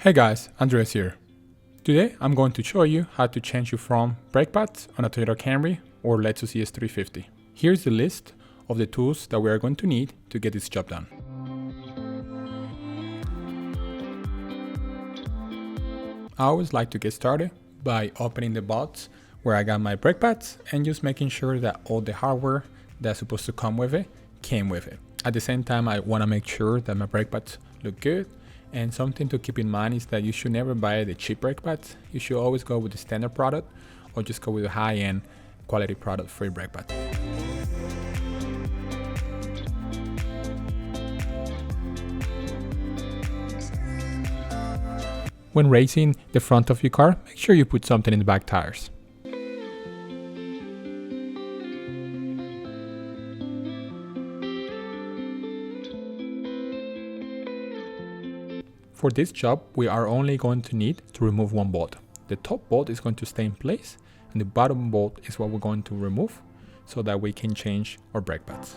Hey guys, Andres here. Today I'm going to show you how to change your front brake pads on a Toyota Camry or Lexus ES350. Here's the list of the tools that we are going to need to get this job done. I always like to get started by opening the box where I got my brake pads and just making sure that all the hardware that's supposed to come with it came with it. At the same time, I want to make sure that my brake pads look good. And something to keep in mind is that you should never buy the cheap brake pads. You should always go with the standard product or just go with a high-end quality product for your brake pads. When raising the front of your car, make sure you put something in the back tires. For this job, we are only going to need to remove one bolt. The top bolt is going to stay in place and the bottom bolt is what we're going to remove so that we can change our brake pads.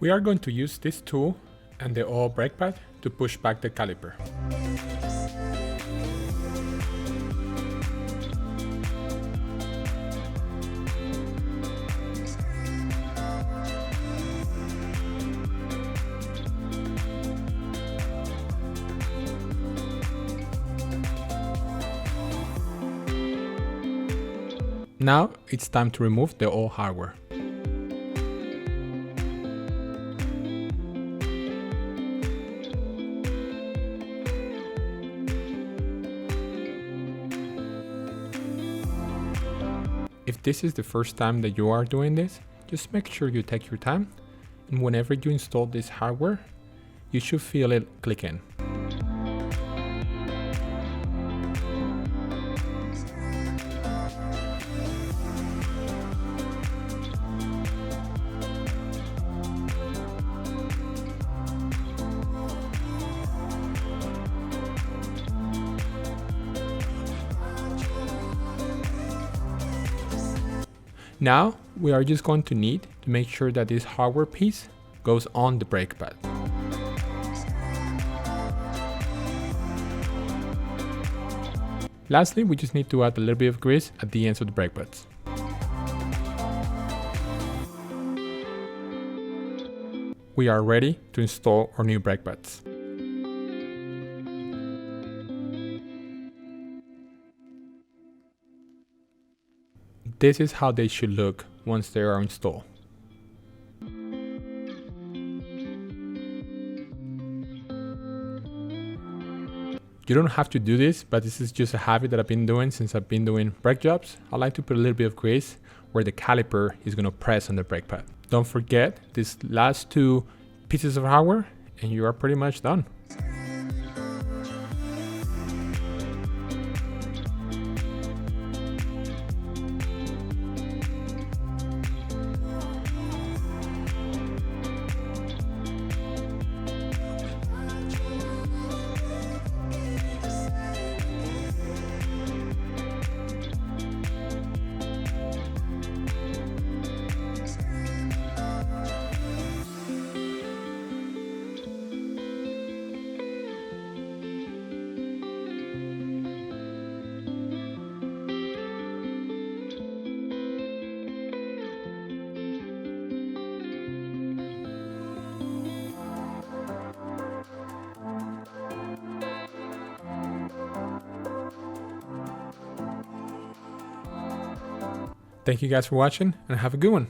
We are going to use this tool and the oil brake pad to push back the caliper. Now it's time to remove the oil hardware. If this is the first time that you are doing this, just make sure you take your time, and whenever you install this hardware, you should feel it clicking. Now we are just going to need to make sure that this hardware piece goes on the brake pad. Lastly, we just need to add a little bit of grease at the ends of the brake pads. We are ready to install our new brake pads. This is how they should look once they are installed. You don't have to do this, but this is just a habit that I've been doing since I've been doing brake jobs. I like to put a little bit of grease where the caliper is going to press on the brake pad. Don't forget these last two pieces of hardware and you are pretty much done. Thank you guys for watching and have a good one.